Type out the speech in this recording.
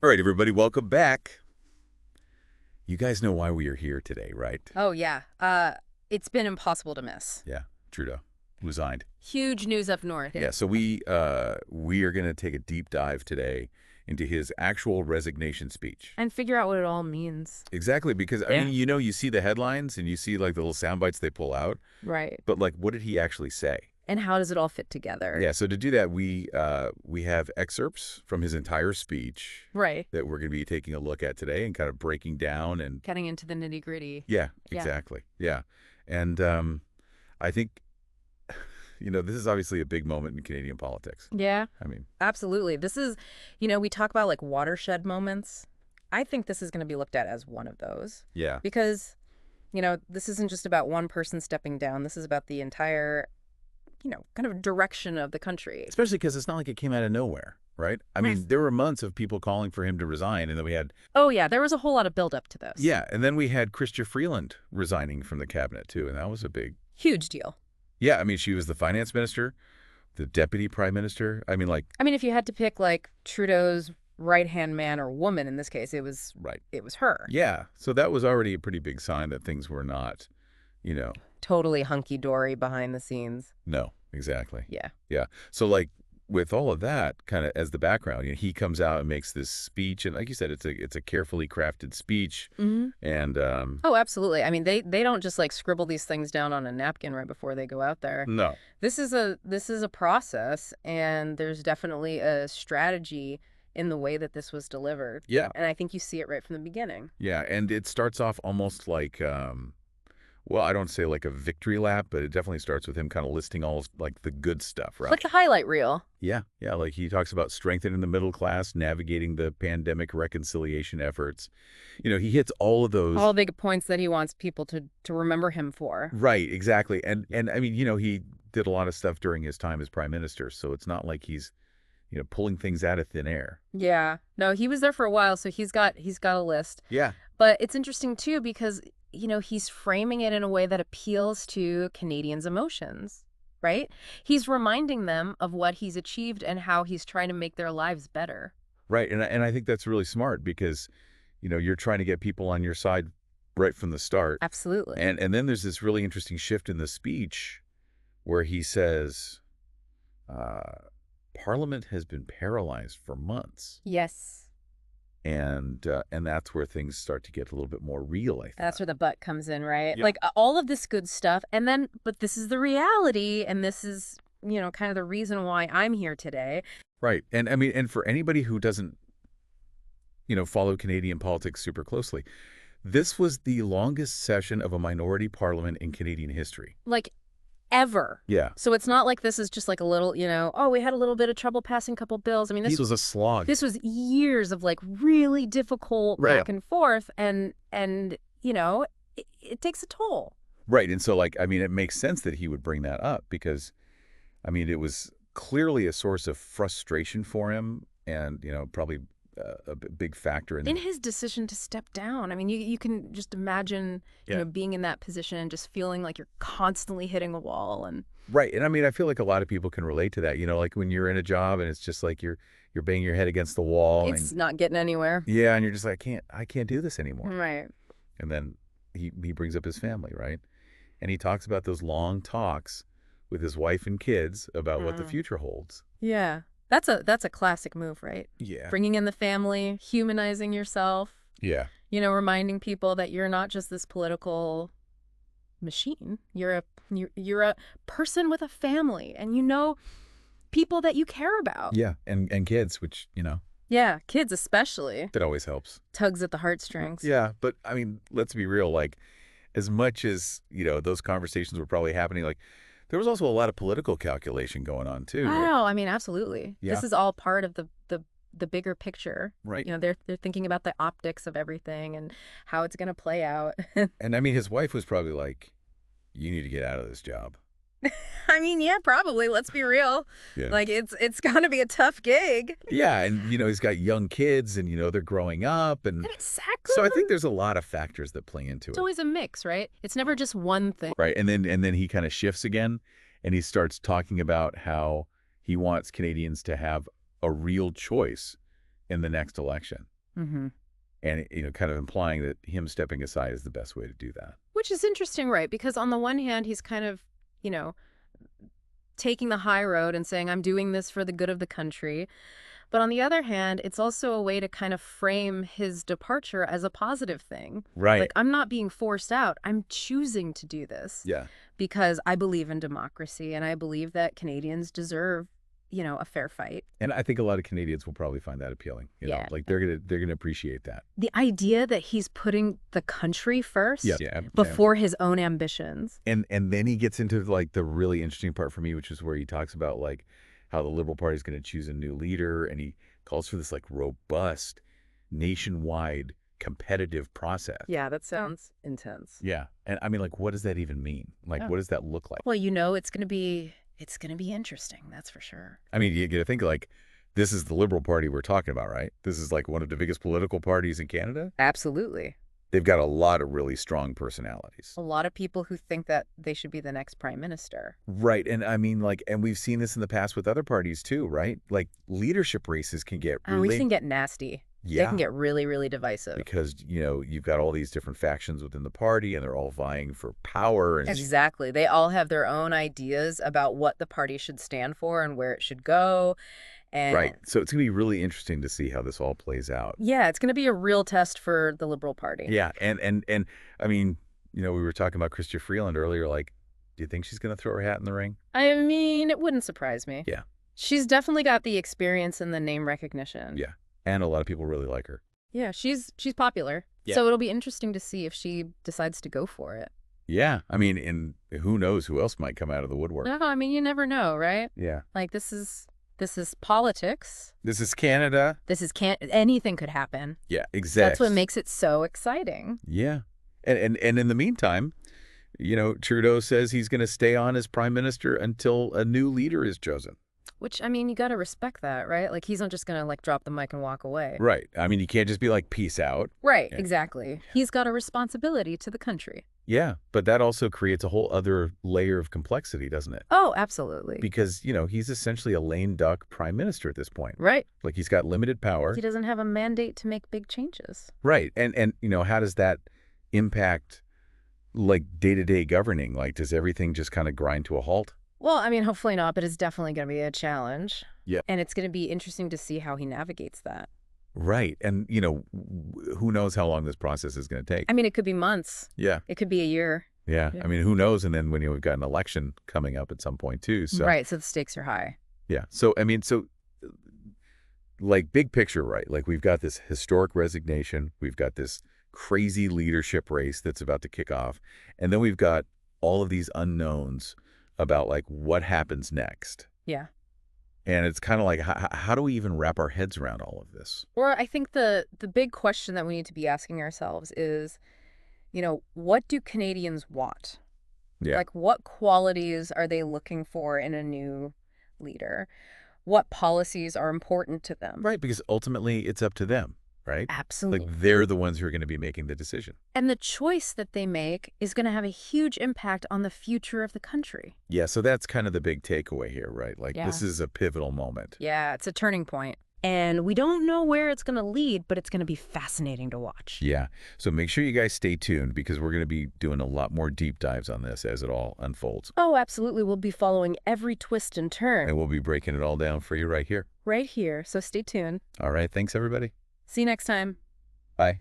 All right, everybody, welcome back. You guys know why we are here today, right? Oh, yeah. It's been impossible to miss. Yeah, Trudeau resigned. Huge news up north. Yeah, so we are going to take a deep dive today into his actual resignation speech. And figure out what it all means. Exactly, because I mean, you see the headlines and you see like the little sound bites they pull out, Right. but like, what did he actually say? And how does it all fit together? Yeah, so to do that, we have excerpts from his entire speech Right. that we're going to be taking a look at today and kind of breaking down and Getting into the nitty gritty. yeah, Yeah. exactly. Yeah. And I think, this is obviously a big moment in Canadian politics. Yeah, I mean, absolutely. This is, we talk about like watershed moments. I think this is going to be looked at as one of those yeah, because, this isn't just about one person stepping down. This is about the entire, kind of direction of the country. especially because it's not like it came out of nowhere, right? I mean, there were months of people calling for him to resign, and then we had, Oh, yeah. There was a whole lot of buildup to this. yeah, and then we had Chrystia Freeland resigning from the cabinet, too, and that was a big, Huge deal. yeah, I mean, she was the finance minister, the deputy prime minister. I mean, like, If you had to pick like Trudeau's right-hand man or woman in this case, it was right. her. Yeah, so that was already a pretty big sign that things were not, you know, Totally hunky-dory behind the scenes. no, exactly. Yeah. Yeah. So like with all of that kind of as the background, he comes out and makes this speech, and like you said, it's a carefully crafted speech, Mm-hmm. and Oh, absolutely. They don't just like scribble these things down on a napkin right before they go out there. no, This is a process, and there's definitely a strategy in the way that this was delivered. yeah, And I think you see it right from the beginning. yeah, and it starts off almost like, well, I don't say like a victory lap, but it definitely starts with him kind of listing all like the good stuff, right? Like the highlight reel. Yeah, yeah, like he talks about strengthening the middle class, navigating the pandemic reconciliation efforts. He hits all of those. All big points that he wants people to remember him for. Right, exactly. And I mean, he did a lot of stuff during his time as prime minister, so it's not like he's, pulling things out of thin air. Yeah. No, he was there for a while, so he's got a list. Yeah. But it's interesting too because, he's framing it in a way that appeals to Canadians' emotions, right? He's reminding them of what he's achieved and how he's trying to make their lives better. Right. And I think that's really smart because, you're trying to get people on your side right from the start. Absolutely. And then there's this really interesting shift in the speech where he says, Parliament has been paralyzed for months. Yes. And that's where things start to get a little bit more real, I think. That's where the butt comes in, right? Yeah. Like all of this good stuff. And then, but this is the reality. And this is, kind of the reason why I'm here today. Right. And I mean, and for anybody who doesn't, follow Canadian politics super closely, this was the longest session of a minority parliament in Canadian history. Like ever. Yeah. So it's not like this is just like a little, oh, we had a little bit of trouble passing a couple bills. This was a slog. This was years of like really difficult Right. back and forth. And it takes a toll. Right. And so, like, I mean, it makes sense that he would bring that up because, I mean, it was clearly a source of frustration for him and, probably a big factor In his decision to step down. I mean, you can just imagine, Yeah. being in that position and just feeling like you're constantly hitting a wall. And Right. And I mean, I feel like a lot of people can relate to that, like when you're in a job and it's just like you're banging your head against the wall. it's And not getting anywhere. yeah. And you're just like, I can't do this anymore. Right. And then he brings up his family, right? And he talks about those long talks with his wife and kids about what the future holds. Yeah. That's a classic move, right? Yeah. Bringing in the family, humanizing yourself, Yeah. reminding people that you're not just this political machine. You're a person with a family, and people that you care about. Yeah. And kids, which, Yeah, kids especially. that always helps. Tugs at the heartstrings. Yeah. But I mean, let's be real. Like, as much as, those conversations were probably happening, like, there was also a lot of political calculation going on, too. I know. I mean, absolutely. Yeah. This is all part of the bigger picture. Right. They're thinking about the optics of everything and how it's going to play out. And I mean, his wife was probably like, you need to get out of this job. I mean, yeah, probably. Let's be real. Yeah. Like it's going to be a tough gig. Yeah. And, he's got young kids and, they're growing up. And Exactly. so I think there's a lot of factors that play into It's it. always a mix, right? It's never just one thing. Right. And then he kind of shifts again and he starts talking about how he wants Canadians to have a real choice in the next election. Mm-hmm. And, kind of implying that him stepping aside is the best way to do that. Which is interesting, right? Because on the one hand, he's kind of, taking the high road and saying, I'm doing this for the good of the country. But on the other hand, it's also a way to kind of frame his departure as a positive thing. Right. Like, I'm not being forced out. I'm choosing to do this. Yeah. Because I believe in democracy and I believe that Canadians deserve, a fair fight. And I think a lot of Canadians will probably find that appealing. Yeah. Like they're gonna appreciate that. The idea that he's putting the country first Yeah. before his own ambitions. And then he gets into like the really interesting part for me, which is where he talks about like how the Liberal Party is going to choose a new leader, and he calls for this like robust, nationwide, competitive process. Yeah, that sounds intense. Yeah. And I mean, like, what does that even mean? Like, what does that look like? Well, it's going to be interesting, that's for sure. I mean, you got to think like this is the Liberal Party we're talking about, right? This is like one of the biggest political parties in Canada. Absolutely. They've got a lot of really strong personalities. A lot of people who think that they should be the next prime minister. Right. And I mean, like, and we've seen this in the past with other parties too, right? Like leadership races can get really... We can get nasty. Yeah. They can get really, really divisive. Because, you've got all these different factions within the party and they're all vying for power. And exactly. They all have their own ideas about what the party should stand for and where it should go. And right. So it's going to be really interesting to see how this all plays out. Yeah, it's going to be a real test for the Liberal Party. Yeah. And I mean, we were talking about Chrystia Freeland earlier. Like, do you think she's going to throw her hat in the ring? I mean, it wouldn't surprise me. Yeah. She's definitely got the experience and the name recognition. Yeah. And a lot of people really like her. Yeah, she's popular. Yeah. So it'll be interesting to see if she decides to go for it. Yeah. I mean, and who knows who else might come out of the woodwork. No, I mean, you never know, right? Yeah. Like, this is politics. This is Canada. Anything could happen. Yeah, exactly. That's what makes it so exciting. Yeah. And in the meantime, Trudeau says he's going to stay on as prime minister until a new leader is chosen. Which, I mean, you got to respect that, right? Like, he's not just going to, drop the mic and walk away. Right. I mean, you can't just be like, peace out. Right, Yeah. exactly. He's got a responsibility to the country. Yeah, but that also creates a whole other layer of complexity, doesn't it? Oh, absolutely. Because, he's essentially a lame duck prime minister at this point. Right. Like, he's got limited power. He doesn't have a mandate to make big changes. Right. And how does that impact, like, day-to-day governing? Like, does everything just kind of grind to a halt? Well, I mean, hopefully not, but it's definitely going to be a challenge. Yeah. And it's going to be interesting to see how he navigates that. Right. And, who knows how long this process is going to take? I mean, it could be months. Yeah. It could be a year. Yeah. Yeah. I mean, who knows? And then when we've got an election coming up at some point too. So Right. So the stakes are high. yeah. So, I mean, like big picture, right? Like we've got this historic resignation. We've got this crazy leadership race that's about to kick off. And then we've got all of these unknowns about like what happens next. Yeah. And it's kind of like, how do we even wrap our heads around all of this? Or I think the big question that we need to be asking ourselves is, what do Canadians want? Yeah. Like, what qualities are they looking for in a new leader? What policies are important to them? Right. Because ultimately it's up to them, right? Absolutely. Like they're the ones who are going to be making the decision. And the choice that they make is going to have a huge impact on the future of the country. Yeah. So that's kind of the big takeaway here, right? Like this is a pivotal moment. Yeah, it's a turning point. And we don't know where it's going to lead, but it's going to be fascinating to watch. Yeah. So make sure you guys stay tuned because we're going to be doing a lot more deep dives on this as it all unfolds. Oh, absolutely. We'll be following every twist and turn. And we'll be breaking it all down for you right here. Right here. So stay tuned. All right. Thanks, everybody. See you next time. Bye.